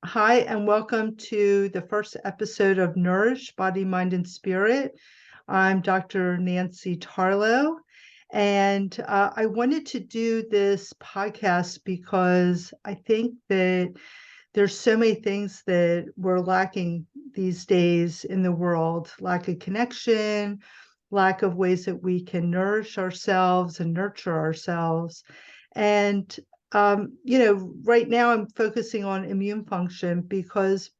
Hi, and welcome to the first episode of Nourish Body, Mind, and Spirit. I'm Dr. Nancy Tarlow, and I wanted to do this podcast because I think that there's so many things that we're lacking these days in the world: lack of connection, lack of ways that we can nourish ourselves and nurture ourselves. And right now I'm focusing on immune function because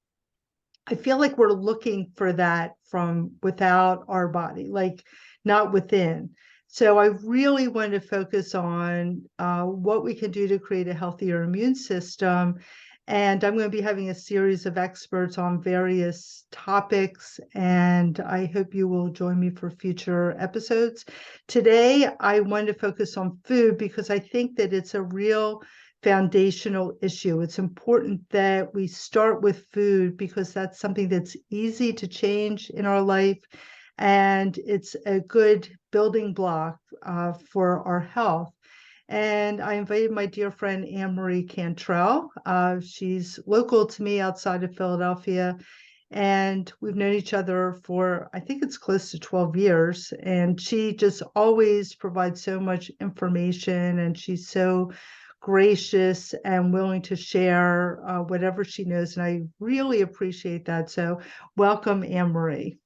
I feel like we're looking for that from without our body, like not within. So I really want to focus on what we can do to create a healthier immune system. And I'm going to be having a series of experts on various topics, and I hope you will join me for future episodes. Today, I want to focus on food because I think that it's a real foundational issue. It's important that we start with food because that's something that's easy to change in our life, and it's a good building block for our health. And I invited my dear friend Anne-Marie Cantrell. She's local to me outside of Philadelphia, and we've known each other for, I think it's close to 12 years. And she just always provides so much information, and she's so gracious and willing to share whatever she knows. And I really appreciate that. So welcome, Anne-Marie.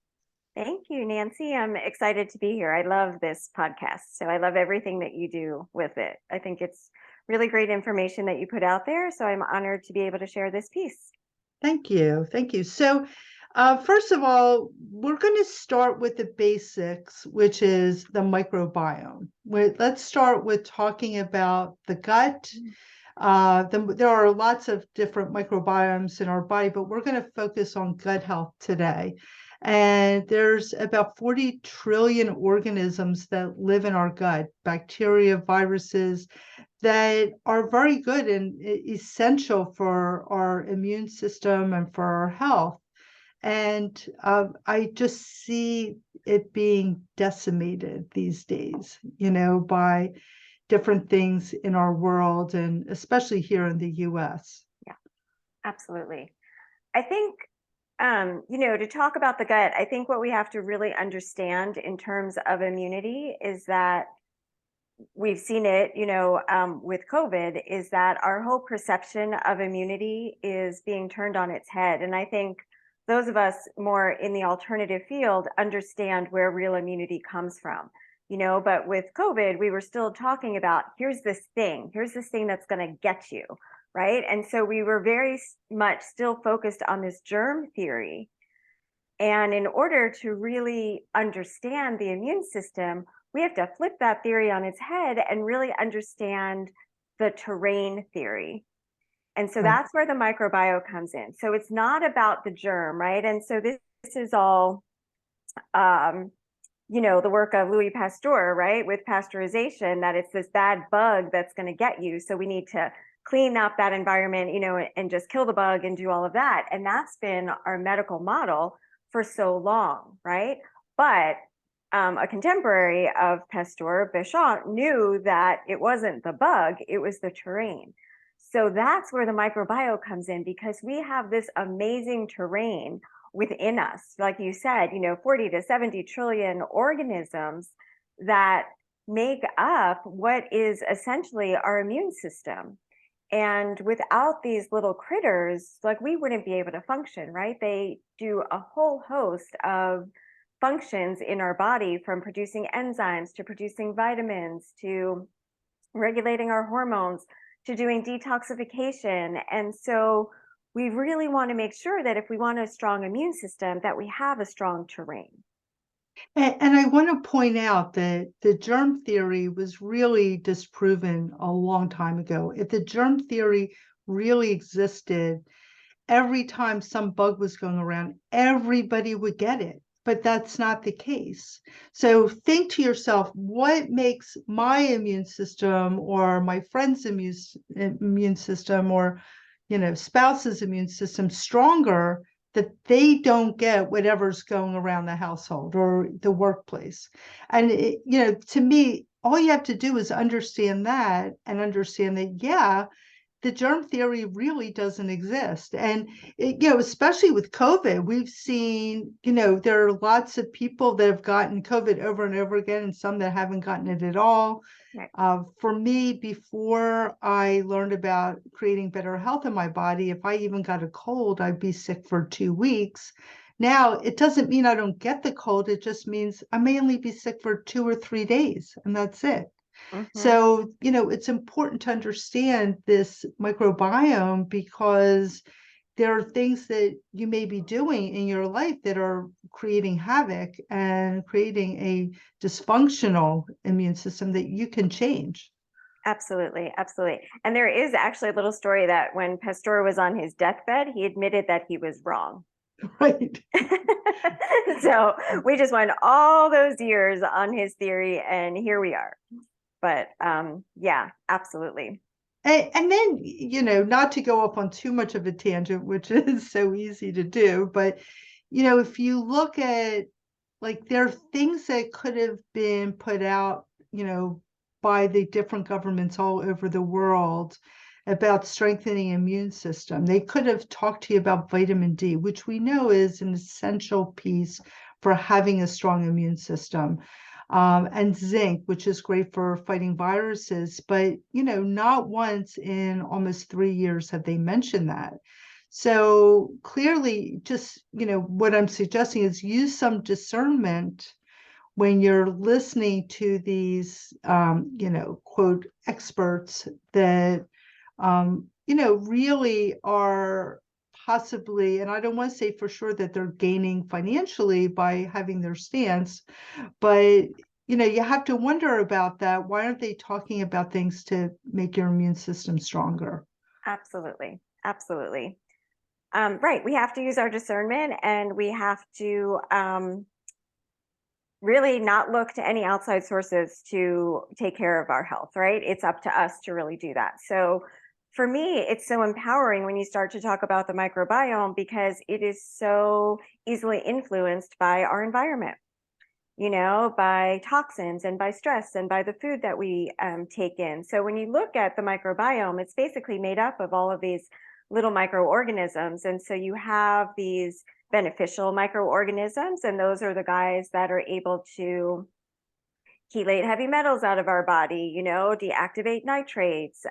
Thank you, Nancy. I'm excited to be here. I love this podcast. So I love everything that you do with it. I think it's really great information that you put out there. So I'm honored to be able to share this piece. Thank you. Thank you. So first of all, we're going to start with the basics, which is the microbiome. Let's start with talking about the gut. There are lots of different microbiomes in our body, but we're going to focus on gut health today. And there's about 40 trillion organisms that live in our gut, bacteria, viruses, that are very good and essential for our immune system and for our health. And I just see it being decimated these days, by different things in our world, and especially here in the US. Yeah, absolutely. I think, to talk about the gut, I think what we have to really understand in terms of immunity is that we've seen it, with COVID, is that our whole perception of immunity is being turned on its head. And I think those of us more in the alternative field understand where real immunity comes from, but with COVID, we were still talking about here's this thing that's going to get you, right? And so we were very much still focused on this germ theory. And in order to really understand the immune system, we have to flip that theory on its head and really understand the terrain theory. And so that's where the microbiome comes in. So it's not about the germ, right? And so this is all, the work of Louis Pasteur, right? With pasteurization, that it's this bad bug that's going to get you. So we need to clean up that environment, and just kill the bug and do all of that. And that's been our medical model for so long, right? But a contemporary of Pasteur, Béchamp, knew that it wasn't the bug, it was the terrain. So that's where the microbiome comes in, because we have this amazing terrain within us. Like you said, 40 to 70 trillion organisms that make up what is essentially our immune system. And without these little critters, like, we wouldn't be able to function, right? They do a whole host of functions in our body, from producing enzymes to producing vitamins to regulating our hormones to doing detoxification. And so we really want to make sure that if we want a strong immune system, that we have a strong terrain. And I want to point out that the germ theory was really disproven a long time ago. If the germ theory really existed, every time some bug was going around, everybody would get it. But that's not the case. So think to yourself, what makes my immune system or my friend's immune system, or spouse's immune system stronger, that they don't get whatever's going around the household or the workplace? And to me, all you have to do is understand that, and understand that, yeah, the germ theory really doesn't exist. And, especially with COVID, we've seen, there are lots of people that have gotten COVID over and over again, and some that haven't gotten it at all. Right. For me, before I learned about creating better health in my body, if I even got a cold, I'd be sick for 2 weeks. Now, it doesn't mean I don't get the cold. It just means I may only be sick for 2 or 3 days, and that's it. Mm-hmm. So, it's important to understand this microbiome because there are things that you may be doing in your life that are creating havoc and creating a dysfunctional immune system that you can change. Absolutely, absolutely. And there is actually a little story that when Pasteur was on his deathbed, he admitted that he was wrong. Right. So we just went all those years on his theory, and here we are. But yeah, absolutely. And then, not to go off on too much of a tangent, which is so easy to do, but, if you look at, like, there are things that could have been put out, by the different governments all over the world about strengthening immune system. They could have talked to you about vitamin D, which we know is an essential piece for having a strong immune system, and zinc, which is great for fighting viruses. But, not once in almost 3 years have they mentioned that. So clearly, just, what I'm suggesting is use some discernment when you're listening to these, quote, experts that, really are possibly, and I don't want to say for sure that they're gaining financially by having their stance, but, you have to wonder about that. Why aren't they talking about things to make your immune system stronger? Absolutely. Absolutely. Right. We have to use our discernment, and we have to really not look to any outside sources to take care of our health, right? It's up to us to really do that. So for me, it's so empowering when you start to talk about the microbiome because it is so easily influenced by our environment, by toxins and by stress and by the food that we take in. So when you look at the microbiome, it's basically made up of all of these little microorganisms. And so you have these beneficial microorganisms, and those are the guys that are able to chelate heavy metals out of our body, deactivate nitrates.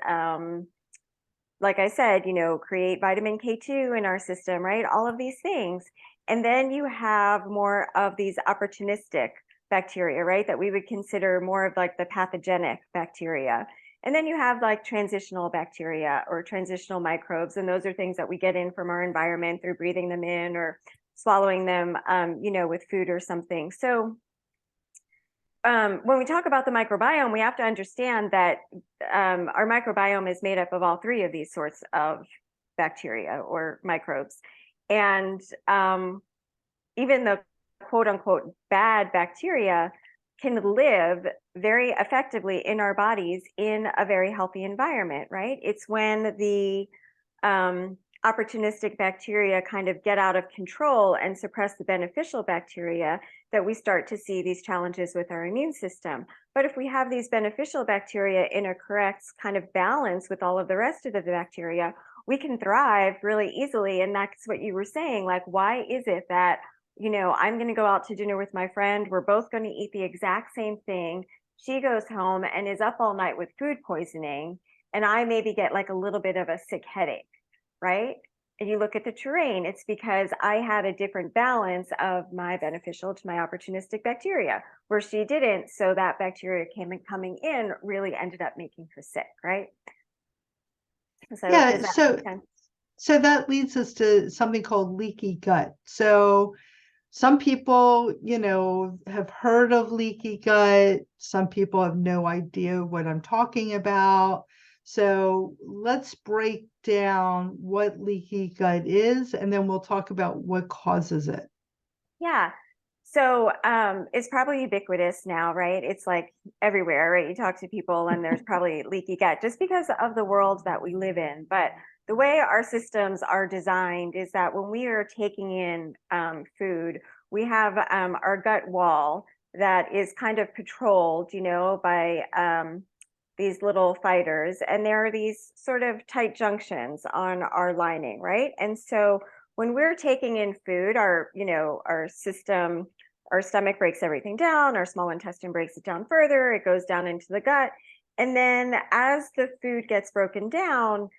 Like I said, create vitamin K2 in our system, right? All of these things. And then you have more of these opportunistic bacteria, right? That we would consider more of like the pathogenic bacteria. And then you have like transitional bacteria or transitional microbes. And those are things that we get in from our environment through breathing them in or swallowing them, with food or something. So when we talk about the microbiome, we have to understand that our microbiome is made up of all three of these sorts of bacteria or microbes. And even the quote unquote bad bacteria can live very effectively in our bodies in a very healthy environment, right? It's when the opportunistic bacteria kind of get out of control and suppress the beneficial bacteria that we start to see these challenges with our immune system. But if we have these beneficial bacteria in a correct kind of balance with all of the rest of the bacteria, we can thrive really easily. And that's what you were saying, like, why is it that I'm going to go out to dinner with my friend. We're both going to eat the exact same thing. She goes home and is up all night with food poisoning. And I maybe get like a little bit of a sick headache, right? And you look at the terrain, it's because I had a different balance of my beneficial to my opportunistic bacteria, where she didn't. So that bacteria coming in really ended up making her sick, right? So Yeah, does that make sense? so that leads us to something called leaky gut. So some people, have heard of leaky gut. Some people have no idea what I'm talking about. So let's break down what leaky gut is, and then we'll talk about what causes it. Yeah. So it's probably ubiquitous now, right? It's like everywhere, right? You talk to people and there's probably leaky gut just because of the world that we live in. But the way our systems are designed is that when we are taking in food, we have our gut wall that is kind of patrolled, by these little fighters, and there are these sort of tight junctions on our lining, right? And so when we're taking in food, our system, our stomach breaks everything down, our small intestine breaks it down further, it goes down into the gut. And then as the food gets broken down,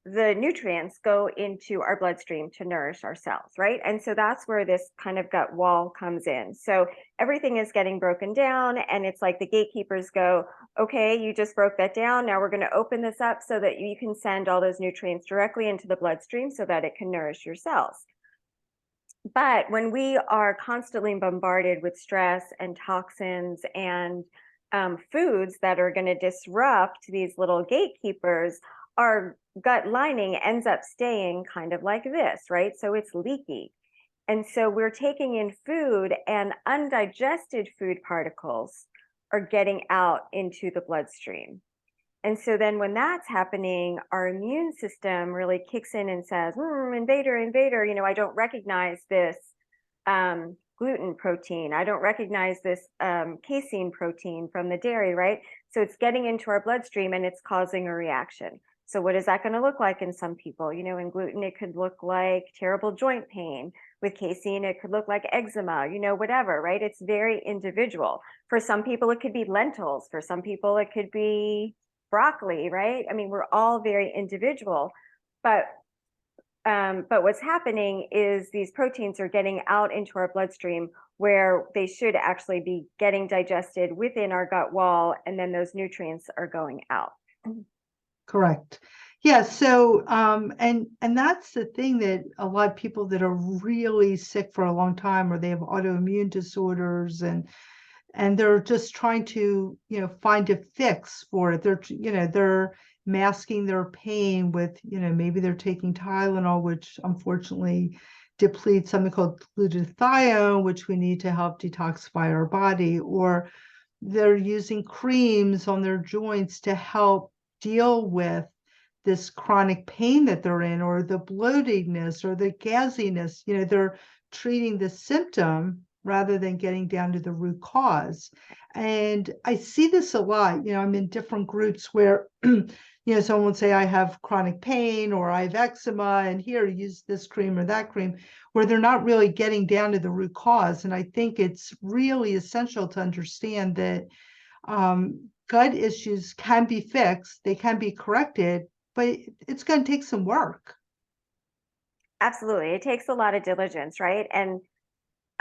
the nutrients go into our bloodstream to nourish our cells, right? And so that's where this kind of gut wall comes in. So everything is getting broken down, and it's like the gatekeepers go, okay, you just broke that down. Now we're going to open this up so that you can send all those nutrients directly into the bloodstream so that it can nourish your cells. But when we are constantly bombarded with stress and toxins and foods that are going to disrupt these little gatekeepers, our gut lining ends up staying kind of like this, right? So it's leaky. And so we're taking in food, and undigested food particles are getting out into the bloodstream. And so then when that's happening, our immune system really kicks in and says, invader, invader, I don't recognize this gluten protein. I don't recognize this casein protein from the dairy, right? So it's getting into our bloodstream and it's causing a reaction. So what is that going to look like in some people? In gluten, it could look like terrible joint pain. With casein, it could look like eczema, whatever, right? It's very individual. For some people, it could be lentils. For some people, it could be broccoli, right? I mean, we're all very individual, but what's happening is these proteins are getting out into our bloodstream where they should actually be getting digested within our gut wall, and then those nutrients are going out. Correct. Yeah. So, and that's the thing that a lot of people that are really sick for a long time, or they have autoimmune disorders, and they're just trying to, find a fix for it. They're masking their pain with, maybe they're taking Tylenol, which unfortunately depletes something called glutathione, which we need to help detoxify our body, or they're using creams on their joints to help deal with this chronic pain that they're in, or the bloatedness or the gassiness. They're treating the symptom rather than getting down to the root cause. And I see this a lot. I'm in different groups where someone would say, I have chronic pain, or I have eczema, and here, use this cream or that cream, where they're not really getting down to the root cause. And I think it's really essential to understand that gut issues can be fixed, they can be corrected, but it's going to take some work. Absolutely. It takes a lot of diligence, right? And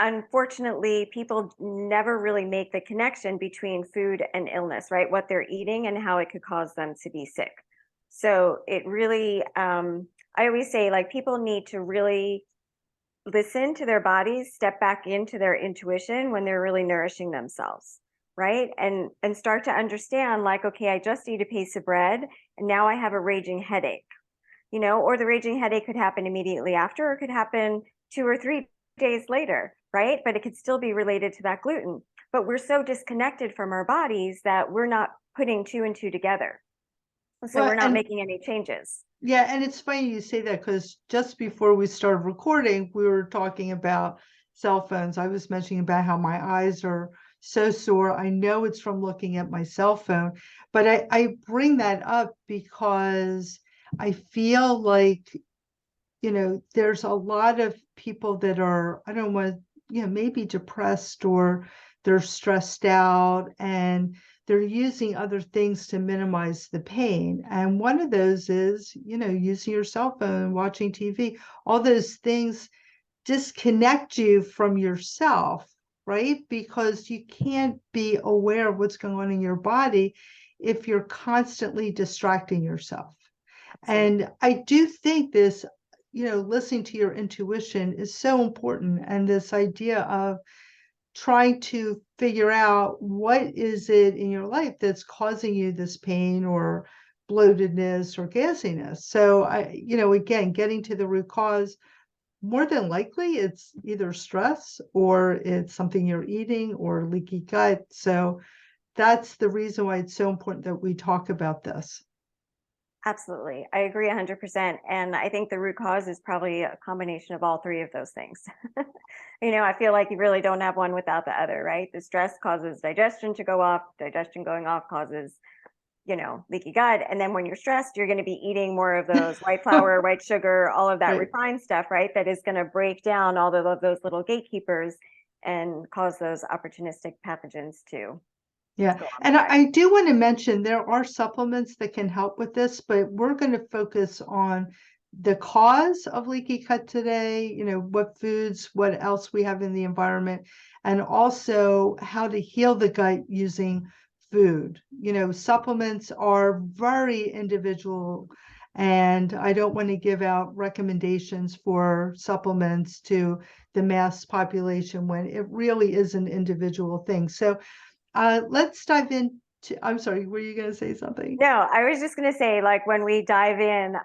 unfortunately, people never really make the connection between food and illness, right? What they're eating and how it could cause them to be sick. So it really, I always say, like, people need to really listen to their bodies, step back into their intuition when they're really nourishing themselves, right? And start to understand, like, okay, I just eat a piece of bread and now I have a raging headache, or the raging headache could happen immediately after, or it could happen 2 or 3 days later, right? But it could still be related to that gluten. But we're so disconnected from our bodies that we're not putting 2 and 2 together. So we're not making any changes. Yeah, and it's funny you say that, because just before we started recording, we were talking about cell phones. I was mentioning about how my eyes are so sore. I know it's from looking at my cell phone, but I bring that up because I feel like, there's a lot of people that are, I don't want, maybe depressed, or they're stressed out, and they're using other things to minimize the pain. And one of those is, using your cell phone, watching TV. All those things disconnect you from yourself, right? Because you can't be aware of what's going on in your body if you're constantly distracting yourself. And I do think this, listening to your intuition is so important. And this idea of trying to figure out what is it in your life that's causing you this pain, or bloatedness, or gassiness. So again, getting to the root cause, more than likely it's either stress, or it's something you're eating, or leaky gut. So that's the reason why it's so important that we talk about this. Absolutely. I agree 100%. And I think the root cause is probably a combination of all three of those things. I feel like you really don't have one without the other, right? The stress causes digestion to go off, digestion going off causes, leaky gut. And then when you're stressed, you're going to be eating more of those white flour, white sugar, all of that Right. refined stuff, right? That is going to break down all of those little gatekeepers and cause those opportunistic pathogens to Yeah. go on the And I gut. I do want to mention there are supplements that can help with this, but we're going to focus on the cause of leaky gut today, what foods, what else we have in the environment, and also how to heal the gut using food. Supplements are very individual, and I don't want to give out recommendations for supplements to the mass population when it really is an individual thing. So let's dive into, I'm sorry, were you going to say something? No, I was just going to say, like, when we dive in,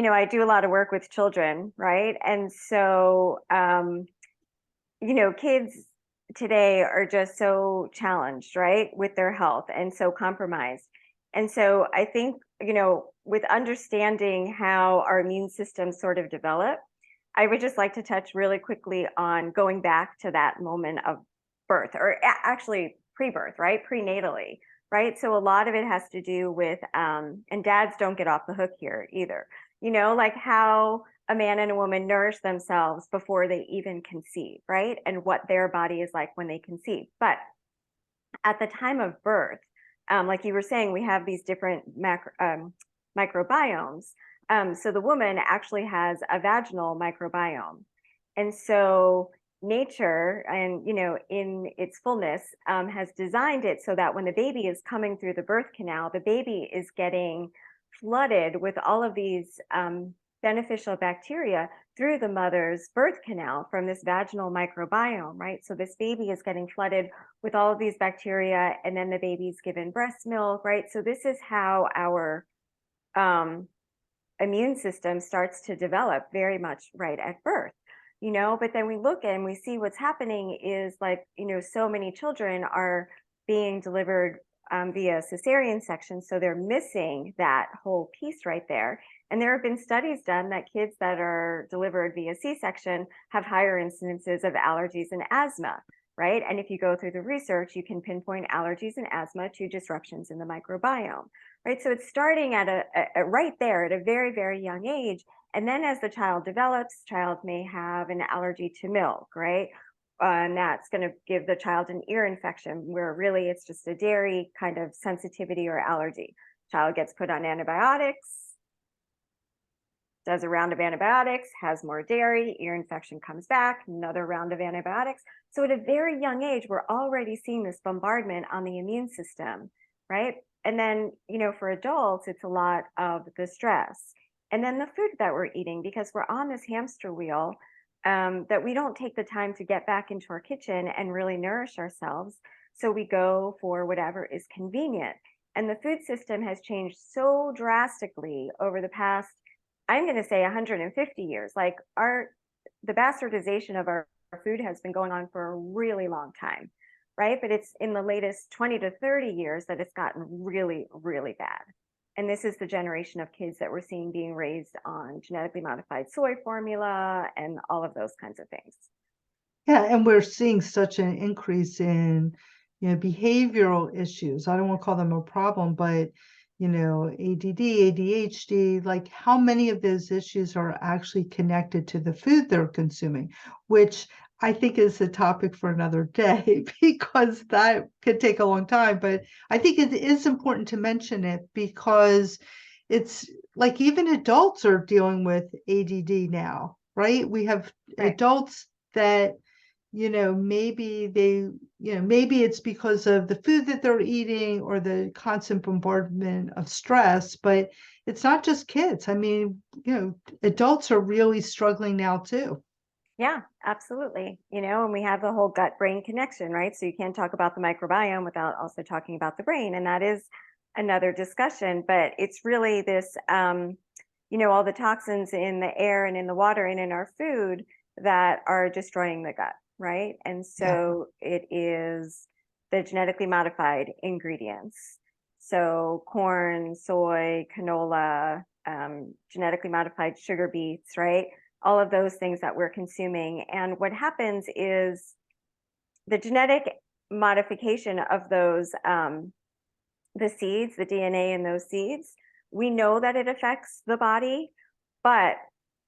I do a lot of work with children, right? And so, kids today are just so challenged, right, with their health and so compromised. And so I think, with understanding how our immune systems sort of develop, I would just like to touch really quickly on going back to that moment of birth, or actually pre-birth, right? Prenatally, right? So a lot of it has to do with, and dads don't get off the hook here either, like how a man and a woman nourish themselves before they even conceive, right? And what their body is like when they conceive. But at the time of birth, like you were saying, we have these different microbiomes. So the woman actually has a vaginal microbiome. And so nature, and in its fullness, has designed it so that when the baby is coming through the birth canal, the baby is getting flooded with all of these beneficial bacteria through the mother's birth canal from this vaginal microbiome, right? So this baby is getting flooded with all of these bacteria, and then the baby's given breast milk, right? So this is how our um, immune system starts to develop very much right at birth. But then we look and we see what's happening is, like, so many children are being delivered via cesarean section, so they're missing that whole piece right there. And there have been studies done that kids that are delivered via C-section have higher incidences of allergies and asthma, right? And if you go through the research, you can pinpoint allergies and asthma to disruptions in the microbiome, right? So it's starting at a right there at a very, very young age. And then as the child develops, child may have an allergy to milk, right? And that's going to give the child an ear infection, where really it's just a dairy kind of sensitivity or allergy. Child gets put on antibiotics, does a round of antibiotics, has more dairy, ear infection comes back, another round of antibiotics. So at a very young age, we're already seeing this bombardment on the immune system, right? And then, for adults, it's a lot of the stress. And then the food that we're eating, because we're on this hamster wheel, that we don't take the time to get back into our kitchen and really nourish ourselves. So we go for whatever is convenient. And the food system has changed so drastically over the past, I'm going to say, 150 years. Like, the bastardization of our food has been going on for a really long time, right? But it's in the latest 20 to 30 years that it's gotten really, really bad. And this is the generation of kids that we're seeing being raised on genetically modified soy formula and all of those kinds of things. Yeah, and we're seeing such an increase in, behavioral issues. I don't want to call them a problem, but, ADD, ADHD, like how many of those issues are actually connected to the food they're consuming, which I think is a topic for another day because that could take a long time. But I think it is important to mention it because it's like even adults are dealing with ADD now, right? We have Right. adults that maybe it's because of the food that they're eating or the constant bombardment of stress, but it's not just kids. I mean, adults are really struggling now too. Yeah, absolutely. And we have the whole gut brain connection, right? So you can't talk about the microbiome without also talking about the brain. And that is another discussion. But it's really this, all the toxins in the air and in the water and in our food that are destroying the gut, right? And Yeah. so it is the genetically modified ingredients. So corn, soy, canola, genetically modified sugar beets, right? All of those things that we're consuming. And what happens is the genetic modification of those, the seeds, the DNA in those seeds, we know that it affects the body, but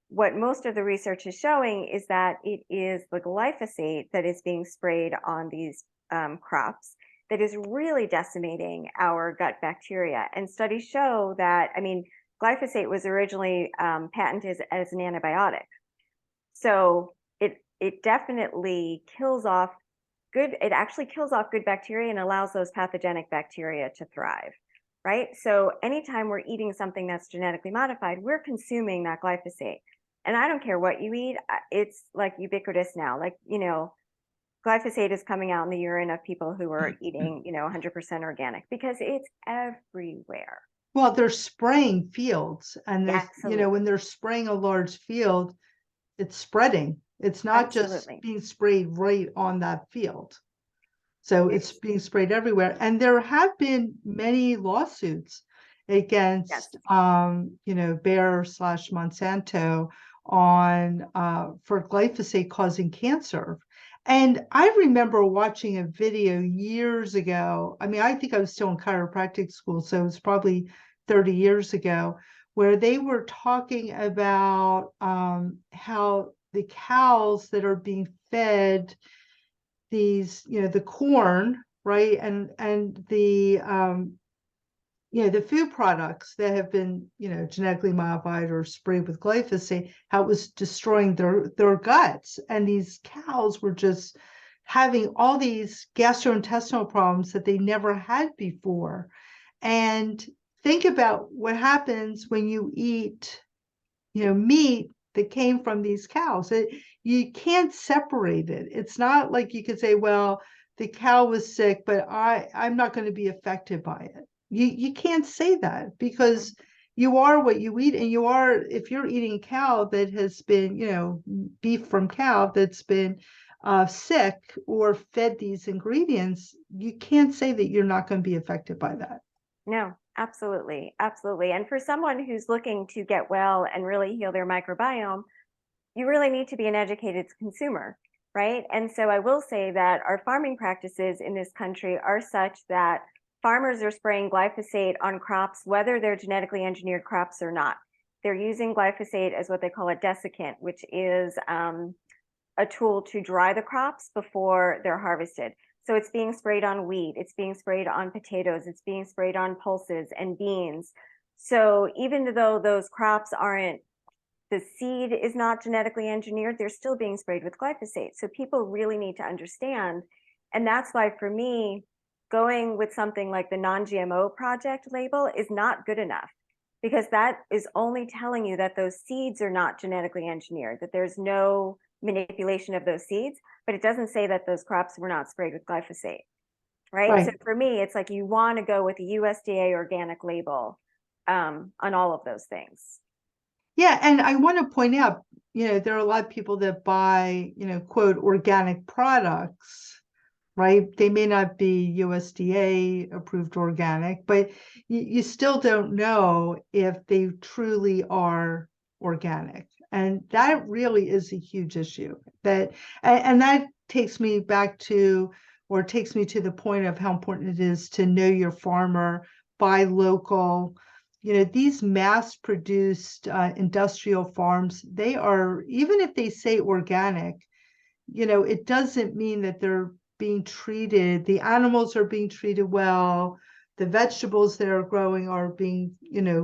what most of the research is showing is that it is the glyphosate that is being sprayed on these crops that is really decimating our gut bacteria. And studies show that, I mean, glyphosate was originally patented as an antibiotic. So it definitely kills off it actually kills off good bacteria and allows those pathogenic bacteria to thrive, right? So anytime we're eating something that's genetically modified, we're consuming that glyphosate. And I don't care what you eat, it's like ubiquitous now. Like, glyphosate is coming out in the urine of people who are eating, 100% organic because it's everywhere. Well, they're spraying fields, and Yeah, absolutely. when they're spraying a large field, it's spreading. It's not just Absolutely. being sprayed right on that field. So it's It's, being sprayed everywhere. And there have been many lawsuits yes. against, Bayer/Monsanto for glyphosate causing cancer. And I remember watching a video years ago. I mean, I think I was still in chiropractic school, so it was probably 30 years ago, where they were talking about how the cows that are being fed these, the corn, right, and the food products that have been, genetically modified or sprayed with glyphosate, how it was destroying their guts, and these cows were just having all these gastrointestinal problems that they never had before. And think about what happens when you eat, meat that came from these cows. You can't separate it. It's not like you could say, well, the cow was sick, but I'm not going to be affected by it. You can't say that, because you are what you eat, and if you're eating cow that has been, beef from cow that's been sick or fed these ingredients, you can't say that you're not going to be affected by that. No, absolutely. Absolutely. And for someone who's looking to get well and really heal their microbiome, you really need to be an educated consumer, right? And so I will say that our farming practices in this country are such that farmers are spraying glyphosate on crops, whether they're genetically engineered crops or not. They're using glyphosate as what they call a desiccant, which is a tool to dry the crops before they're harvested. So it's being sprayed on wheat, it's being sprayed on potatoes, it's being sprayed on pulses and beans. So even though those crops aren't, the seed is not genetically engineered, they're still being sprayed with glyphosate. So people really need to understand. And that's why for me, going with something like the non-GMO project label is not good enough, because that is only telling you that those seeds are not genetically engineered, that there's no manipulation of those seeds, but it doesn't say that those crops were not sprayed with glyphosate, right? So Right. for me, it's like you want to go with a USDA organic label on all of those things. Yeah, and I want to point out, there are a lot of people that buy, quote, organic products, right? They may not be USDA approved organic, but you still don't know if they truly are organic. And that really is a huge issue. And that takes me back to, or takes me to the point of how important it is to know your farmer, buy local. These mass-produced industrial farms, they are, even if they say organic, it doesn't mean that the animals are being treated well, the vegetables that are growing are being,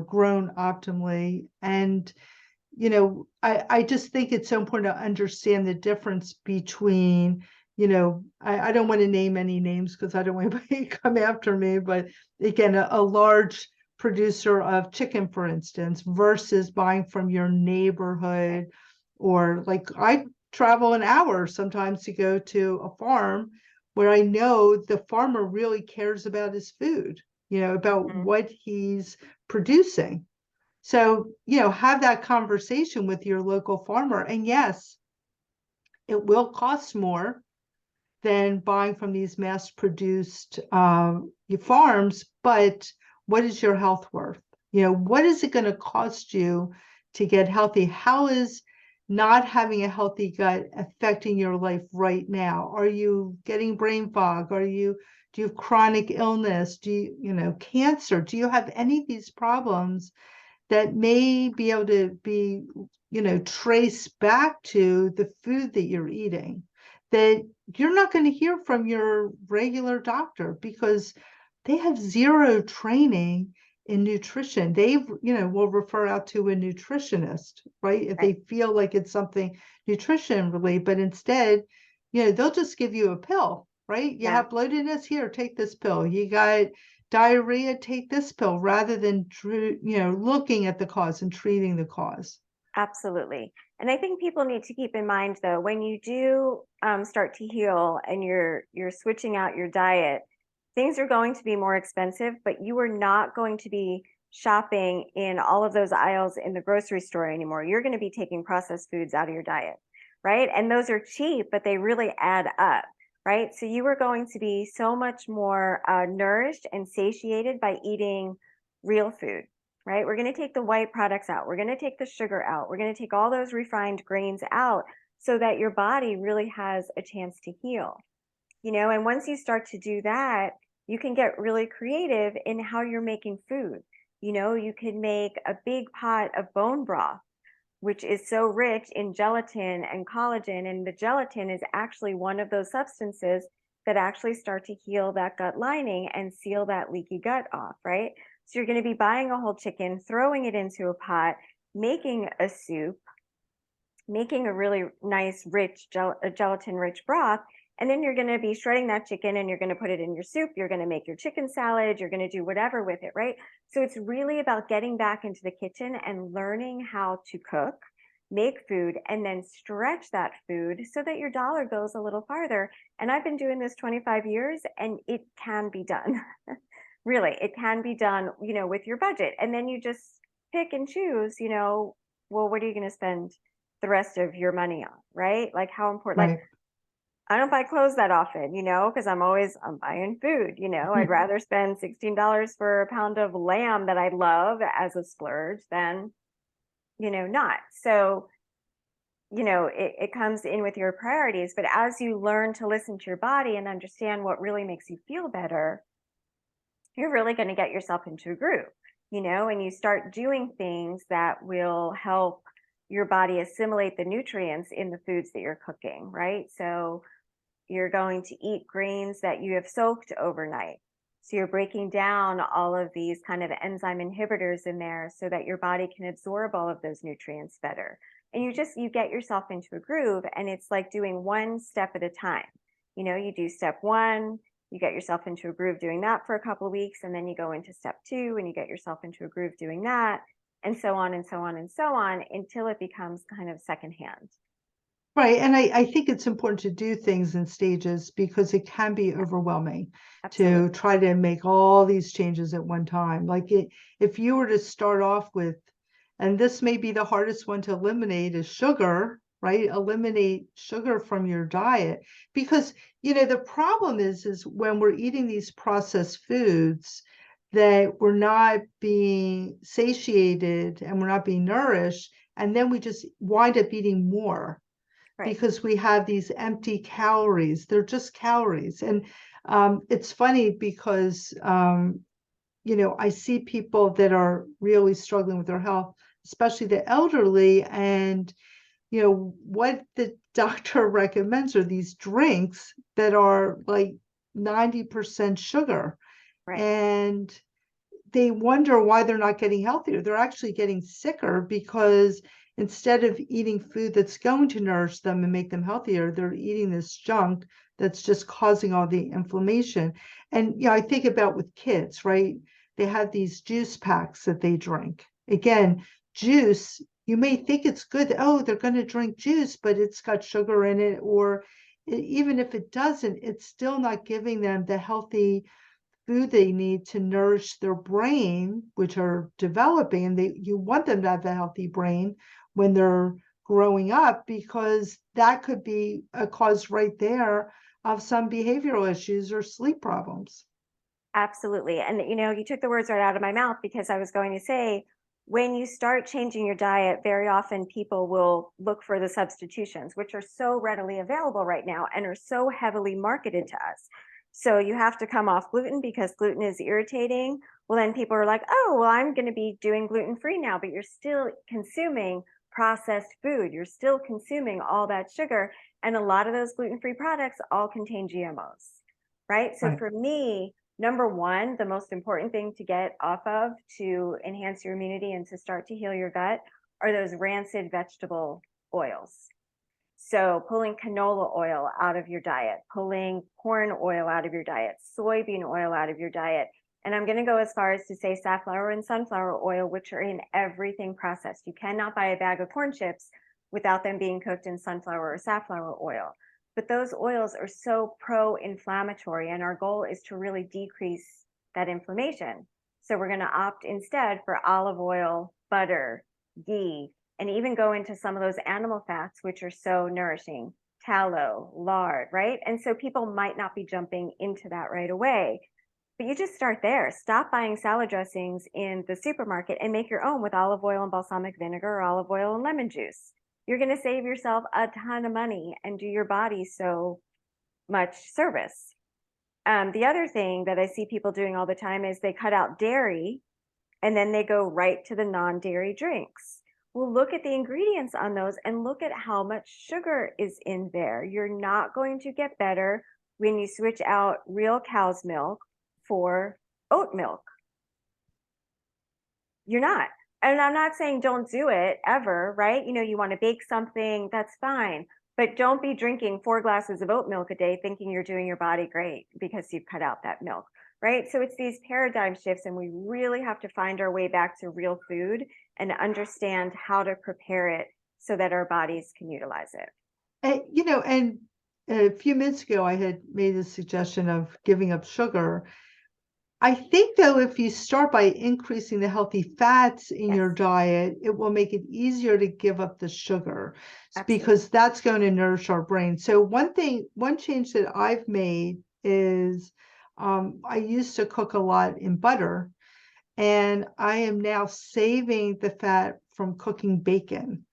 grown optimally. And, I just think it's so important to understand the difference between, I don't want to name any names because I don't want anybody to come after me, but again, a large producer of chicken, for instance, versus buying from your neighborhood, or like I travel an hour sometimes to go to a farm where I know the farmer really cares about his food, about Mhm. what he's producing. So, have that conversation with your local farmer. And yes, it will cost more than buying from these mass produced farms, but what is your health worth? What is it going to cost you to get healthy? How is not having a healthy gut affecting your life right now? Are you getting brain fog? Do you have chronic illness? Do you, cancer? Do you have any of these problems that may be able to be, traced back to the food that you're eating, that you're not going to hear from your regular doctor because they have zero training in nutrition. Will refer out to a nutritionist, right? If Right. they feel like it's something nutrition related, but instead, they'll just give you a pill, right? You Yeah. have bloatedness, here, take this pill. You got diarrhea, take this pill, rather than looking at the cause and treating the cause. Absolutely. And I think people need to keep in mind, though, when you do start to heal and you're switching out your diet, things are going to be more expensive, but you are not going to be shopping in all of those aisles in the grocery store anymore. You're going to be taking processed foods out of your diet, right? And those are cheap, but they really add up, right? So you are going to be so much more nourished and satiated by eating real food, right? We're going to take the white products out. We're going to take the sugar out. We're going to take all those refined grains out so that your body really has a chance to heal. And once you start to do that, you can get really creative in how you're making food. You can make a big pot of bone broth, which is so rich in gelatin and collagen. And the gelatin is actually one of those substances that actually start to heal that gut lining and seal that leaky gut off, right? So you're going to be buying a whole chicken, throwing it into a pot, making a soup, making a really nice, rich, gelatin rich broth. And then you're going to be shredding that chicken and you're going to put it in your soup. You're going to make your chicken salad. You're going to do whatever with it, right? So it's really about getting back into the kitchen and learning how to cook, make food, and then stretch that food so that your dollar goes a little farther. And I've been doing this 25 years and it can be done. Really, it can be done, with your budget. And then you just pick and choose, well, what are you going to spend the rest of your money on, right? Like how important, like Right. I don't buy clothes that often, because I'm buying food, I'd rather spend $16 for a pound of lamb that I love as a splurge than, not. So, it comes in with your priorities, but as you learn to listen to your body and understand what really makes you feel better, you're really going to get yourself into a groove, and you start doing things that will help your body assimilate the nutrients in the foods that you're cooking, right? So you're going to eat grains that you have soaked overnight. So you're breaking down all of these kind of enzyme inhibitors in there so that your body can absorb all of those nutrients better. And you get yourself into a groove, and it's like doing one step at a time. You do step one, you get yourself into a groove doing that for a couple of weeks, and then you go into step two and you get yourself into a groove doing that, and so on and so on and so on until it becomes kind of secondhand. Right. And I think it's important to do things in stages because it can be overwhelming to Absolutely. try to make all these changes at one time. If you were to start off with, and this may be the hardest one to eliminate, is sugar, right? Eliminate sugar from your diet because, the problem is when we're eating these processed foods that we're not being satiated and we're not being nourished, and then we just wind up eating more Right. because we have these empty calories. They're just calories. And it's funny because, I see people that are really struggling with their health, especially the elderly. And, what the doctor recommends are these drinks that are like 90% sugar. Right. And they wonder why they're not getting healthier. They're actually getting sicker because instead of eating food that's going to nourish them and make them healthier, they're eating this junk that's just causing all the inflammation. And I think about with kids, right? They have these juice packs that they drink. Again, juice, you may think it's good. Oh, they're going to drink juice, but it's got sugar in it. Or even if it doesn't, it's still not giving them the healthy food they need to nourish their brain, which are developing, and you want them to have a healthy brain when they're growing up, because that could be a cause right there of some behavioral issues or sleep problems. Absolutely. And you took the words right out of my mouth, because I was going to say, when you start changing your diet, very often people will look for the substitutions, which are so readily available right now and are so heavily marketed to us. So you have to come off gluten because gluten is irritating. Well, then people are like, oh, well, I'm going to be doing gluten free now, but you're still consuming processed food. You're still consuming all that sugar. And a lot of those gluten free products all contain GMOs, right? So Right. for me, number one, the most important thing to get off of to enhance your immunity and to start to heal your gut are those rancid vegetable oils. So pulling canola oil out of your diet, pulling corn oil out of your diet, soybean oil out of your diet. And I'm going to go as far as to say safflower and sunflower oil, which are in everything processed. You cannot buy a bag of corn chips without them being cooked in sunflower or safflower oil. But those oils are so pro-inflammatory, and our goal is to really decrease that inflammation. So we're going to opt instead for olive oil, butter, ghee, and even go into some of those animal fats, which are so nourishing, tallow, lard, right? And so people might not be jumping into that right away, but you just start there. Stop buying salad dressings in the supermarket and make your own with olive oil and balsamic vinegar, or olive oil and lemon juice. You're going to save yourself a ton of money and do your body so much service. The other thing that I see people doing all the time is they cut out dairy and then they go right to the non-dairy drinks. Well, look at the ingredients on those and look at how much sugar is in there. You're not going to get better when you switch out real cow's milk for oat milk. You're not. And I'm not saying don't do it ever, right? You want to bake something, that's fine. But don't be drinking 4 glasses of oat milk a day thinking you're doing your body great because you've cut out that milk, right? So it's these paradigm shifts, and we really have to find our way back to real food and understand how to prepare it so that our bodies can utilize it. And a few minutes ago, I had made a suggestion of giving up sugar. I think, though, if you start by increasing the healthy fats in Yes, your diet, it will make it easier to give up the sugar absolutely. because that's going to nourish our brain. So one change that I've made is I used to cook a lot in butter, and I am now saving the fat from cooking bacon.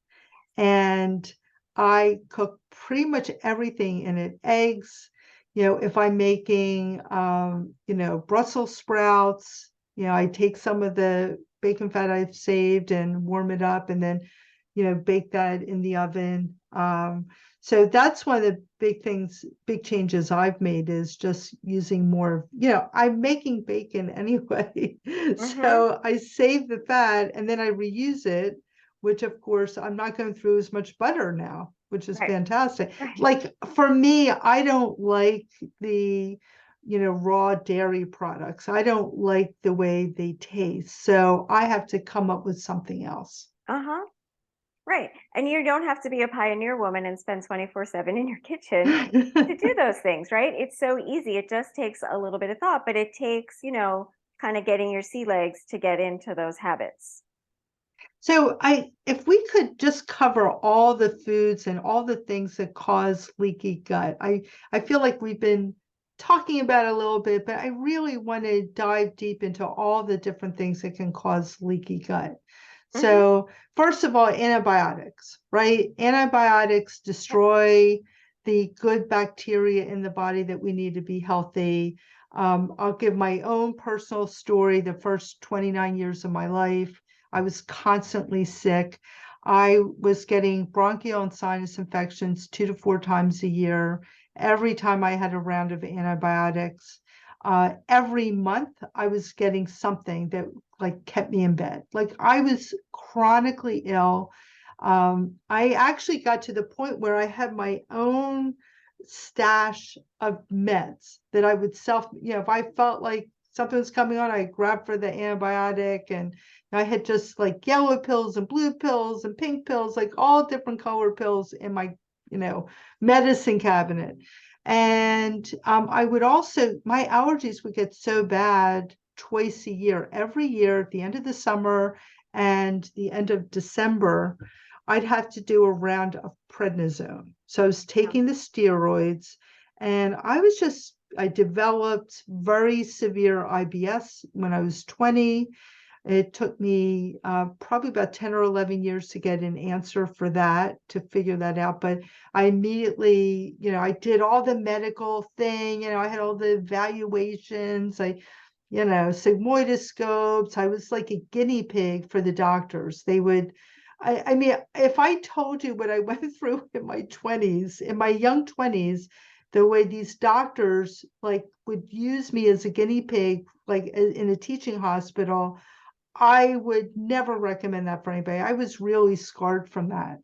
And I cook pretty much everything in it. Eggs, if I'm making, Brussels sprouts, I take some of the bacon fat I've saved and warm it up and then, bake that in the oven. So that's one of the big changes I've made is just using more, I'm making bacon anyway. Mm-hmm. So I save the fat and then I reuse it, which of course I'm not going through as much butter now, which is Right, fantastic. right. Like for me, I don't like the, raw dairy products. I don't like the way they taste. So I have to come up with something else. Uh-huh. Right. And you don't have to be a pioneer woman and spend 24/7 in your kitchen to do those things, right? It's so easy. It just takes a little bit of thought, but it takes, kind of getting your sea legs to get into those habits. So if we could just cover all the foods and all the things that cause leaky gut, I feel like we've been talking about it a little bit, but I really want to dive deep into all the different things that can cause leaky gut. Hmm. So first of all, antibiotics, right? Antibiotics Yep. destroy the good bacteria in the body that we need to be healthy. I'll give my own personal story. The first 29 years of my life, I was constantly sick. I was getting bronchial and sinus infections 2 to 4 times a year. Every time I had a round of antibiotics, every month I was getting something that like kept me in bed. Like I was chronically ill. I actually got to the point where I had my own stash of meds that I would if I felt like something was coming on, I grabbed for the antibiotic, and I had just like yellow pills and blue pills and pink pills, like all different color pills in my, medicine cabinet. And I would also, my allergies would get so bad twice a year, every year at the end of the summer and the end of December, I'd have to do a round of prednisone. So I was Yeah. taking the steroids and I was just I developed very severe IBS when I was 20. It took me probably about 10 or 11 years to get an answer for that, to figure that out. But I immediately, I did all the medical thing, I had all the evaluations, sigmoidoscopes. I was like a guinea pig for the doctors. They would, I mean, if I told you what I went through in my 20s, in my young 20s, the way these doctors like would use me as a guinea pig, like in a teaching hospital, I would never recommend that for anybody. I was really scarred from that.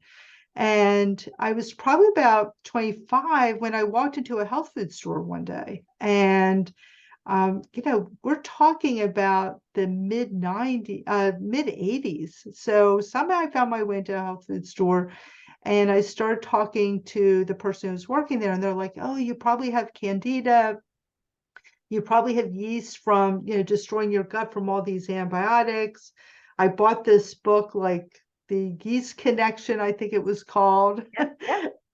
And I was probably about 25 when I walked into a health food store one day. And, we're talking about the mid 80s. So somehow I found my way into a health food store, and I started talking to the person who was working there. And they're like, oh, you probably have candida. You probably have yeast from, destroying your gut from all these antibiotics. I bought this book, like the Yeast Connection, I think it was called. Yeah,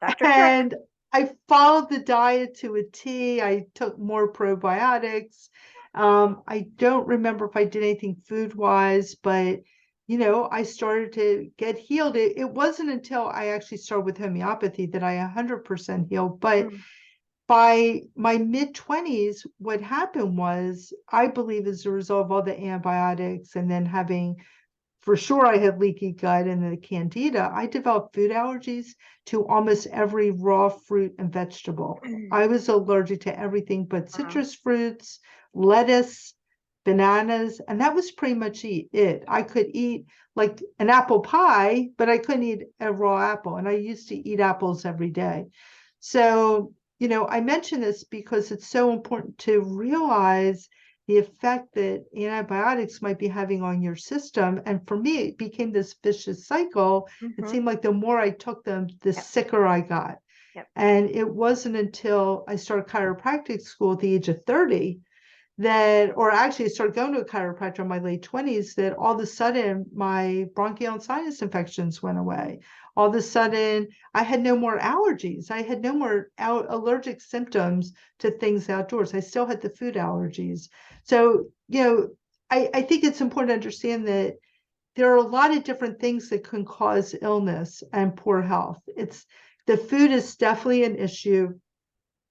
Dr. Crick. And I followed the diet to a T. I took more probiotics. I don't remember if I did anything food-wise, but I started to get healed. It wasn't until I actually started with homeopathy that I 100% healed. But by my mid 20s, what happened was, I believe as a result of all the antibiotics and then having, for sure, I had leaky gut and the candida, I developed food allergies to almost every raw fruit and vegetable. I was allergic to everything but citrus fruits, lettuce, bananas, and that was pretty much it. I could eat like an apple pie, but I couldn't eat a raw apple. And I used to eat apples every day. So, I mention this because it's so important to realize the effect that antibiotics might be having on your system. And for me, it became this vicious cycle. It seemed like the more I took them, the sicker I got. And it wasn't until I started chiropractic school at the age of 30 or actually I started going to a chiropractor in my late 20s, that all of a sudden my bronchial and sinus infections went away. All of a sudden I had no more allergies. I had no more allergic symptoms to things outdoors. I still had the food allergies. So, I think it's important to understand that there are a lot of different things that can cause illness and poor health. The food is definitely an issue.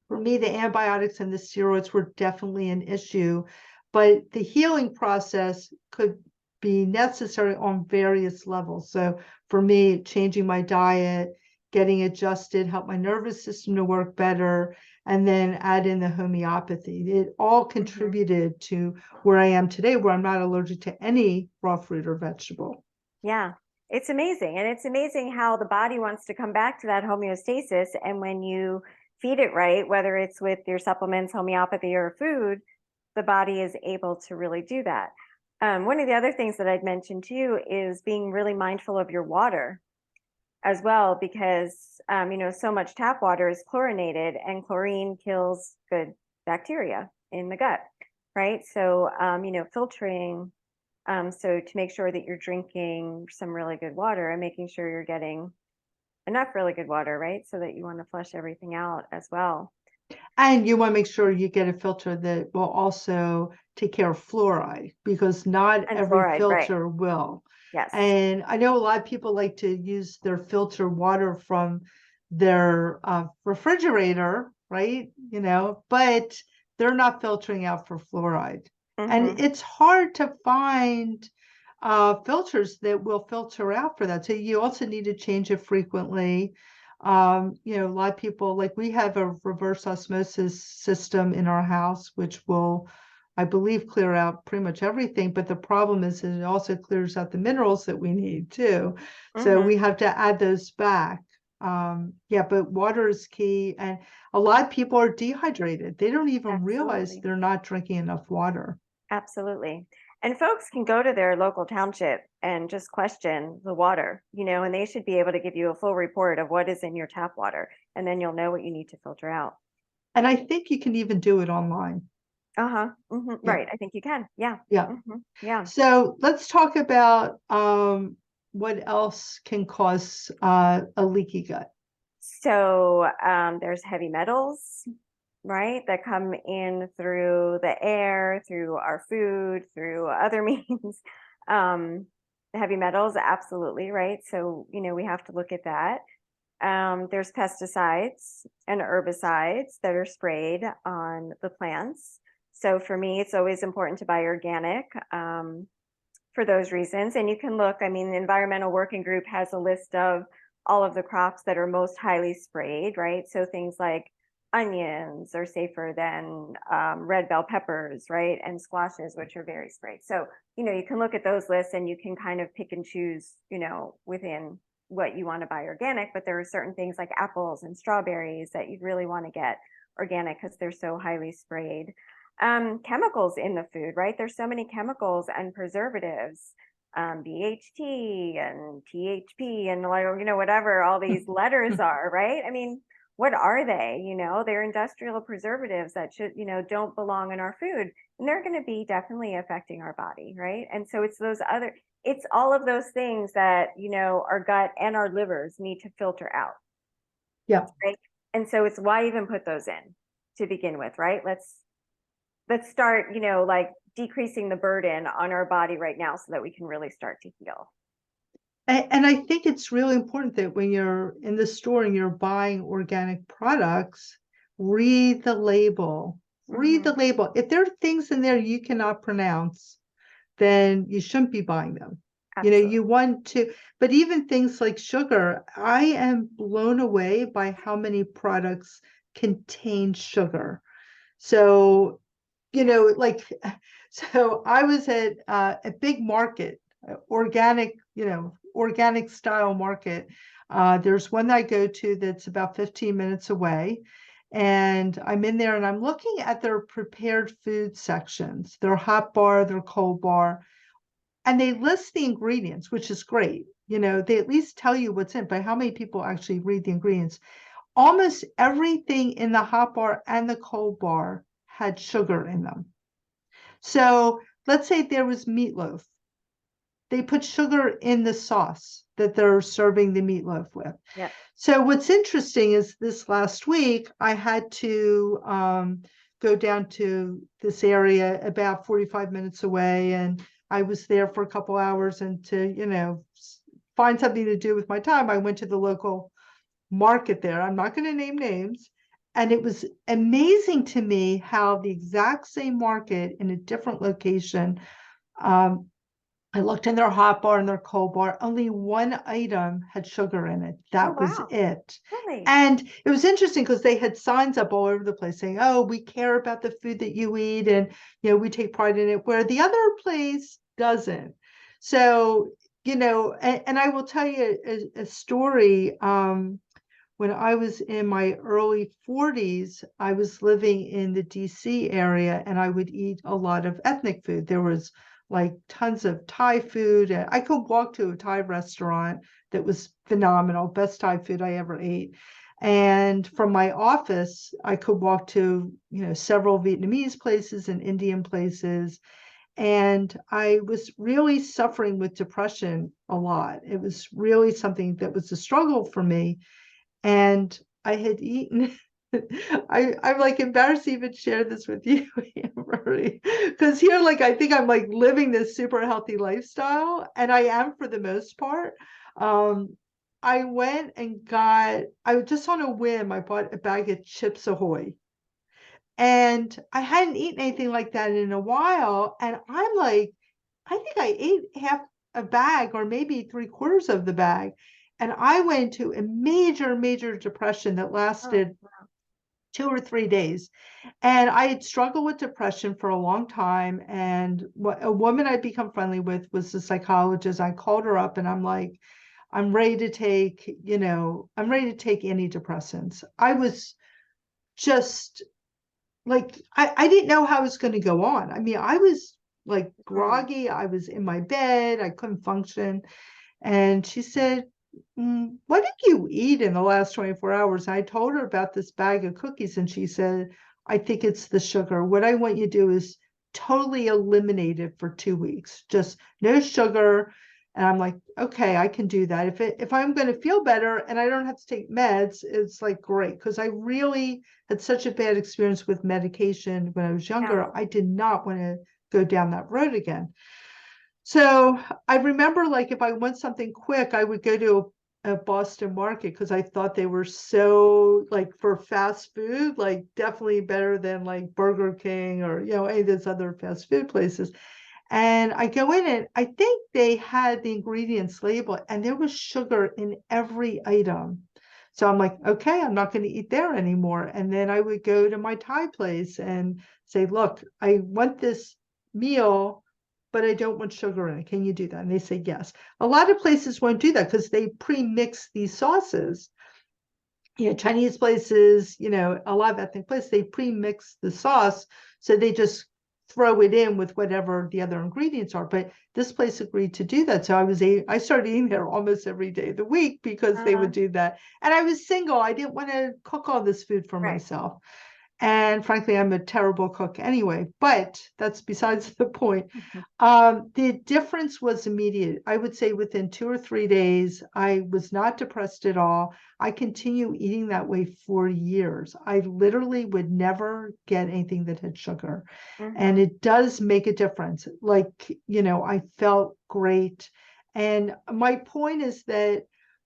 For me, the antibiotics and the steroids were definitely an issue, but the healing process could be necessary on various levels. So for me, changing my diet, getting adjusted, help my nervous system to work better, and then add in the homeopathy. It all contributed to where I am today, where I'm not allergic to any raw fruit or vegetable. Yeah, it's amazing. And it's amazing how the body wants to come back to that homeostasis. And when you feed it right, whether it's with your supplements, homeopathy, or food, the body is able to really do that. One of the other things that I'd mentioned to you is being really mindful of your water as well, because so much tap water is chlorinated, and chlorine kills good bacteria in the gut, right? So filtering, so to make sure that you're drinking some really good water and making sure you're getting enough really good water, right? So that you want to flush everything out as well. And you want to make sure you get a filter that will also take care of fluoride, because not every fluoride, filter right. will. Yes. And I know a lot of people like to use their filter water from their refrigerator, right? But they're not filtering out for fluoride. And it's hard to find filters that will filter out for that. So you also need to change it frequently. A lot of people, like, we have a reverse osmosis system in our house, which will, I believe, clear out pretty much everything. But the problem is that it also clears out the minerals that we need too. So we have to add those back. But water is key. And a lot of people are dehydrated. They don't even realize they're not drinking enough water. Absolutely. And folks can go to their local township and just question the water, and they should be able to give you a full report of what is in your tap water. And then you'll know what you need to filter out. And I think you can even do it online. Yeah. Right. I think you can. Yeah. Yeah. Yeah. So let's talk about what else can cause a leaky gut. So there's heavy metals, right? That come in through the air, through our food, through other means. Um, the heavy metals, absolutely, right? So, we have to look at that. There's pesticides and herbicides that are sprayed on the plants. So for me, it's always important to buy organic for those reasons. And you can look, I mean, the Environmental Working Group has a list of all of the crops that are most highly sprayed, right? So things like onions are safer than red bell peppers, right? And squashes, which are very sprayed. So, you can look at those lists and you can kind of pick and choose, within what you want to buy organic, but there are certain things like apples and strawberries that you really want to get organic because they're so highly sprayed. Chemicals in the food, right? There's so many chemicals and preservatives, BHT and THP and whatever all these letters are, right? I mean, what are they? They're industrial preservatives that should, don't belong in our food, and they're going to be definitely affecting our body, right? And so it's all of those things that, our gut and our livers need to filter out. Yeah. Right. And so it's why even put those in to begin with, right? Let's start, like decreasing the burden on our body right now so that we can really start to heal. And I think it's really important that when you're in the store and you're buying organic products, read the label. Read the label. If there are things in there you cannot pronounce, then you shouldn't be buying them. Absolutely. You want to, but even things like sugar, I am blown away by how many products contain sugar. So, so I was at a big market, organic, organic style market. There's one that I go to that's about 15 minutes away. And I'm in there and I'm looking at their prepared food sections, their hot bar, their cold bar, and they list the ingredients, which is great. They at least tell you what's in, but how many people actually read the ingredients? Almost everything in the hot bar and the cold bar had sugar in them. So let's say there was meatloaf. They put sugar in the sauce that they're serving the meatloaf with. Yeah. So what's interesting is this last week, I had to go down to this area about 45 minutes away, and I was there for a couple hours, and to, find something to do with my time, I went to the local market there. I'm not going to name names. And it was amazing to me how the exact same market in a different location, I looked in their hot bar and their cold bar, only one item had sugar in it. That was wow. it. Really? And it was interesting because they had signs up all over the place saying, oh, we care about the food that you eat and, we take pride in it, where the other place doesn't. So, and I will tell you a story. When I was in my early 40s, I was living in the DC area and I would eat a lot of ethnic food. There was like tons of Thai food. And I could walk to a Thai restaurant that was phenomenal, best Thai food I ever ate. And from my office, I could walk to, several Vietnamese places and Indian places. And I was really suffering with depression a lot. It was really something that was a struggle for me. And I had eaten. I'm like embarrassed to even share this with you, because here, like, I think I'm like living this super healthy lifestyle, and I am for the most part. I went and I just on a whim, I bought a bag of Chips Ahoy, and I hadn't eaten anything like that in a while, and I'm like, I think I ate half a bag or maybe 3/4 of the bag. And I went into a major, major depression that lasted 2 or 3 days. And I had struggled with depression for a long time. And a woman I'd become friendly with was a psychologist. I called her up and I'm like, I'm ready to take, I'm ready to take antidepressants. I was just like, I didn't know how it was going to go on. I mean, I was like groggy. I was in my bed. I couldn't function. And she said, what did you eat in the last 24 hours? I told her about this bag of cookies, and she said, I think it's the sugar. What I want you to do is totally eliminate it for 2 weeks. Just no sugar, And I'm like, okay, I can do that. If I'm going to feel better and I don't have to take meds, it's like great. Because I really had such a bad experience with medication when I was Yeah. younger. I did not want to go down that road again. So I remember, like, if I want something quick, I would go to a Boston Market because I thought they were so, like, for fast food, like definitely better than like Burger King or, any of those other fast food places. And I go in and I think they had the ingredients labeled and there was sugar in every item. So I'm like, okay, I'm not going to eat there anymore. And then I would go to my Thai place and say, look, I want this meal, but I don't want sugar in it. Can you do that? And they say yes. A lot of places won't do that because they pre-mix these sauces. Chinese places, a lot of ethnic places, they pre-mix the sauce. So they just throw it in with whatever the other ingredients are. But this place agreed to do that. So I started eating there almost every day of the week because they would do that. And I was single. I didn't want to cook all this food for Right. myself. And frankly, I'm a terrible cook anyway, but that's besides the point. The difference was immediate. I would say within 2 or 3 days, I was not depressed at all. I continue eating that way for years. I literally would never get anything that had sugar. And Mm-hmm. it does make a difference. Like, I felt great. And my point is that,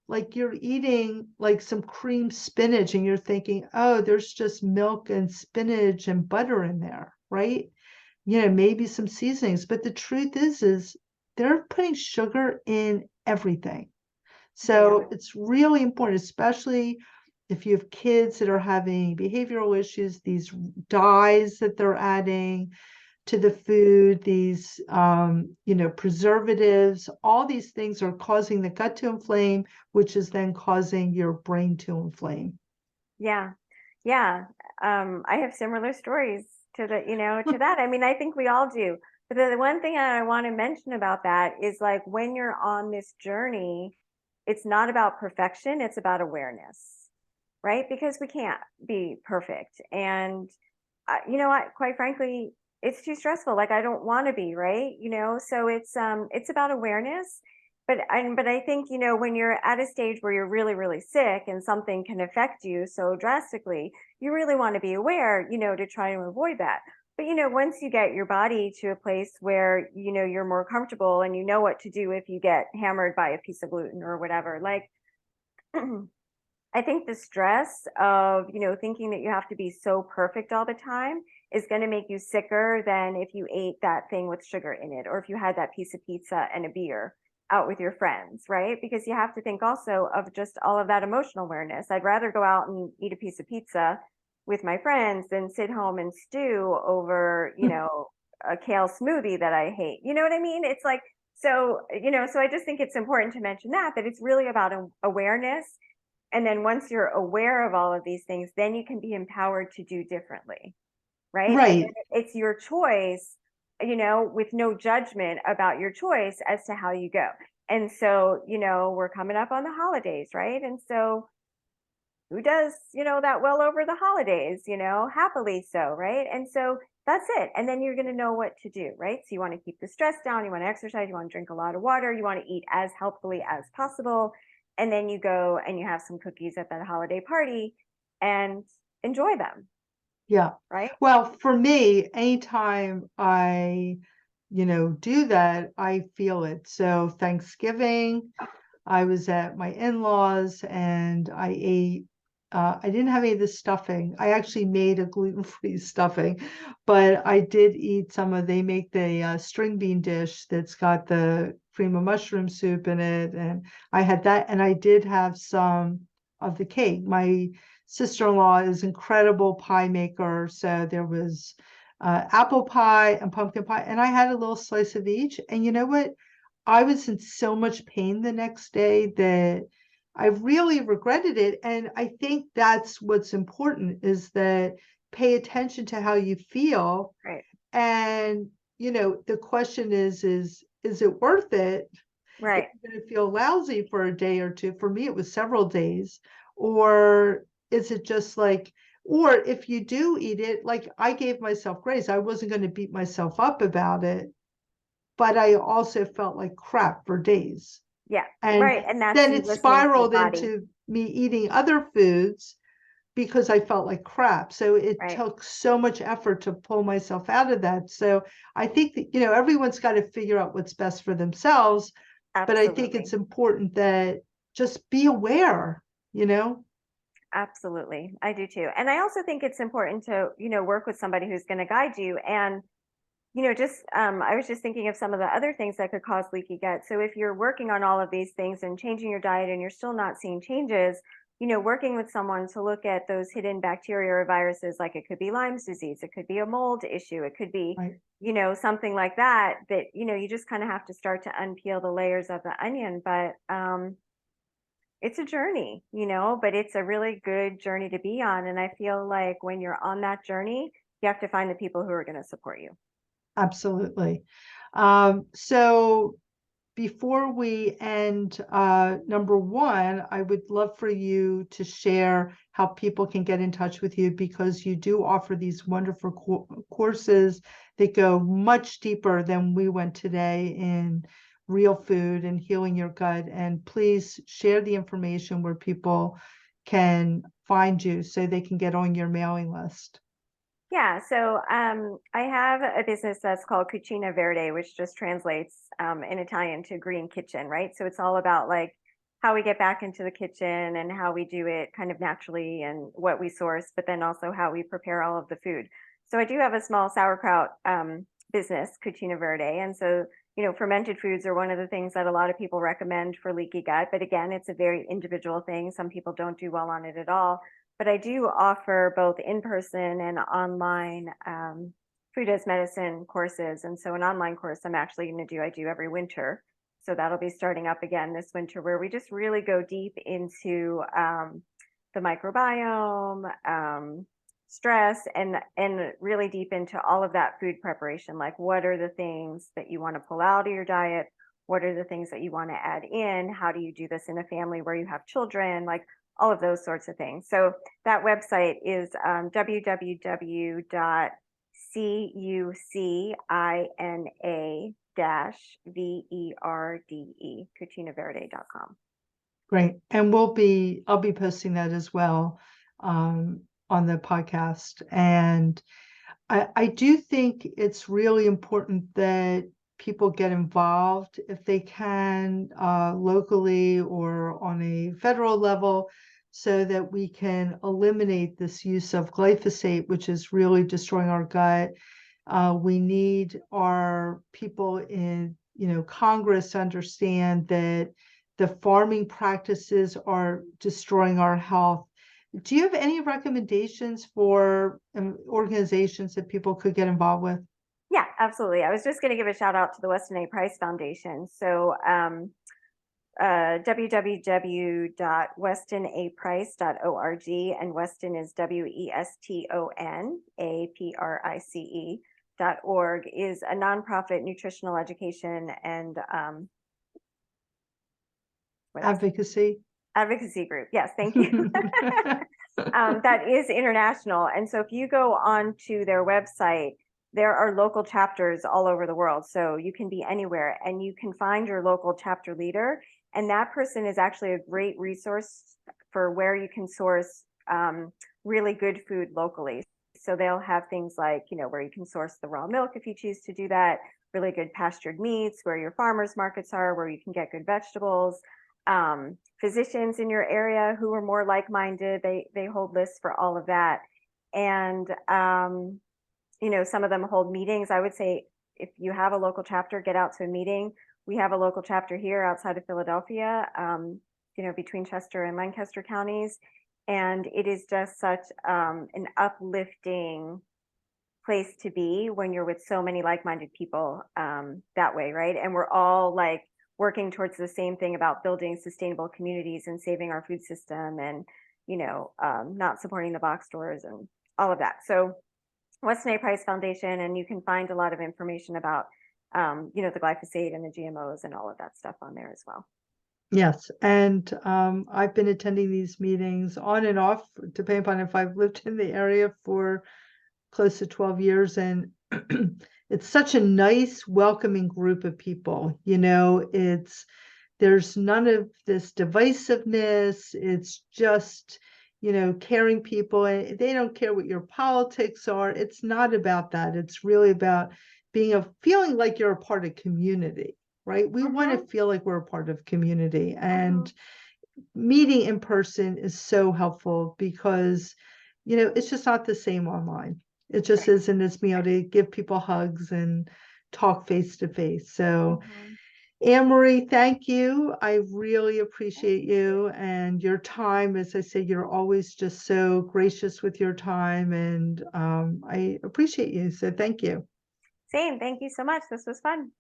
like, you're eating like some cream spinach and you're thinking, oh, there's just milk and spinach and butter in there, right? Maybe some seasonings. But the truth is they're putting sugar in everything. Yeah. So it's really important, especially if you have kids that are having behavioral issues, these dyes that they're adding to the food, these preservatives, all these things are causing the gut to inflame, which is then causing your brain to inflame. Yeah. Yeah. I have similar stories to to that. I mean, I think we all do. But the one thing I want to mention about that is, like, when you're on this journey, it's not about perfection, it's about awareness, right? Because we can't be perfect. And, quite frankly, it's too stressful. Like, I don't want to be, right? So it's about awareness. But I think, when you're at a stage where you're really, really sick and something can affect you so drastically, you really want to be aware, to try to avoid that. But, once you get your body to a place where, you're more comfortable and you know what to do if you get hammered by a piece of gluten or whatever, like, I think the stress of, thinking that you have to be so perfect all the time is going to make you sicker than if you ate that thing with sugar in it, or if you had that piece of pizza and a beer out with your friends, right? Because you have to think also of just all of that emotional awareness. I'd rather go out and eat a piece of pizza with my friends than sit home and stew over, a kale smoothie that I hate. You know what I mean? It's like, so I just think it's important to mention that it's really about awareness. And then once you're aware of all of these things, then you can be empowered to do differently, right? And then Right. it's your choice, with no judgment about your choice as to how you go. And so, we're coming up on the holidays, right? And so who does, that well over the holidays, happily so, right? And so that's it. And then you're going to know what to do, right? So you want to keep the stress down, you want to exercise, you want to drink a lot of water, you want to eat as healthfully as possible. And then you go and you have some cookies at that holiday party and enjoy them, Yeah. right? Well, for me, anytime I, do that, I feel it. So Thanksgiving, I was at my in-laws and I ate, I didn't have any of the stuffing. I actually made a gluten-free stuffing, but I did eat they make the string bean dish that's got the cream of mushroom soup in it. And I had that, and I did have some of the cake. My sister-in-law is incredible pie maker. So there was apple pie and pumpkin pie, and I had a little slice of each. And you know what? I was in so much pain the next day that I really regretted it. And I think that's what's important is that pay attention to how you feel. Right. And, the question is it worth it if Right. you're going to feel lousy for a day or two? For me, it was several days. Or is it just like, or if you do eat it, like I gave myself grace, I wasn't going to beat myself up about it. but I also felt like crap for days. Yeah, And right. And that's then you it listening to your spiraled body, into me eating other foods because I felt like crap. So it right? took so much effort to pull myself out of that. So I think that, everyone's got to figure out what's best for themselves. But I think Absolutely. it's important that just be aware, you know? Absolutely. I do too. And I also think it's important to, work with somebody who's going to guide you. And, just I was just thinking of some of the other things that could cause leaky gut. So if you're working on all of these things and changing your diet and you're still not seeing changes, working with someone to look at those hidden bacteria or viruses, like it could be Lyme's disease, it could be a mold issue, it could be, Right. something like that, you just kind of have to start to unpeel the layers of the onion. But it's a journey, but it's a really good journey to be on. And I feel like when you're on that journey, you have to find the people who are going to support you. Absolutely. So before we end, number one, I would love for you to share how people can get in touch with you, because you do offer these wonderful courses that go much deeper than we went today in real food and healing your gut. And please share the information where people can find you so they can get on your mailing list. Yeah, so I have a business that's called Cucina Verde, which just translates in Italian to green kitchen, right? So it's all about like how we get back into the kitchen and how we do it kind of naturally and what we source, but then also how we prepare all of the food. So I do have a small sauerkraut business, Cucina Verde. And so, fermented foods are one of the things that a lot of people recommend for leaky gut. But again, it's a very individual thing. Some people don't do well on it at all. But I do offer both in-person and online food as medicine courses. And so an online course I'm actually going to do, I do every winter. So that'll be starting up again this winter, where we just really go deep into the microbiome, stress, and really deep into all of that food preparation. Like, what are the things that you want to pull out of your diet? What are the things that you want to add in? How do you do this in a family where you have children? Like, all of those sorts of things. So that website is www.cucina-verde, cucinaverde.com. Great. And I'll be posting that as well on the podcast. And I do think it's really important that people get involved if they can, locally or on a federal level, so that we can eliminate this use of glyphosate, which is really destroying our gut. We need our people in, Congress to understand that the farming practices are destroying our health. Do you have any recommendations for organizations that people could get involved with? Yeah, absolutely. I was just going to give a shout out to the Weston A. Price Foundation. So www.westonaprice.org, and Weston is WESTONAPRICE.org, is a nonprofit nutritional education and Advocacy. advocacy group. Yes, thank you. That is international. And so if you go on to their website, there are local chapters all over the world. So you can be anywhere and you can find your local chapter leader. And that person is actually a great resource for where you can source really good food locally. So they'll have things like, where you can source the raw milk if you choose to do that, really good pastured meats, where your farmers markets are, where you can get good vegetables. Physicians in your area who are more like-minded, they hold lists for all of that. And some of them hold meetings. I would say if you have a local chapter, get out to a meeting. We have a local chapter here outside of Philadelphia, between Chester and Lancaster counties. And it is just such an uplifting place to be when you're with so many like-minded people that way, right? And we're all like working towards the same thing about building sustainable communities and saving our food system and, not supporting the box stores and all of that. So Weston A. Price Foundation, and you can find a lot of information about, the glyphosate and the GMOs and all of that stuff on there as well. Yes, and I've been attending these meetings on and off, depending upon if I've lived in the area for close to 12 years, and it's such a nice, welcoming group of people. You know, there's none of this divisiveness. It's just, you know, caring people, and they don't care what your politics are. It's not about that. It's really about feeling like you're a part of community, right? We want Mm-hmm. to feel like we're a part of community, Mm-hmm. and meeting in person is so helpful because, you know, it's just not the same online. It just Right. isn't as me able to give people hugs and talk face to face. So Mm-hmm. Anne Marie, thank you. I really Thank appreciate you. you and your time. As I say, you're always just so gracious with your time, and I appreciate you. So thank you. Same. Thank you so much. This was fun.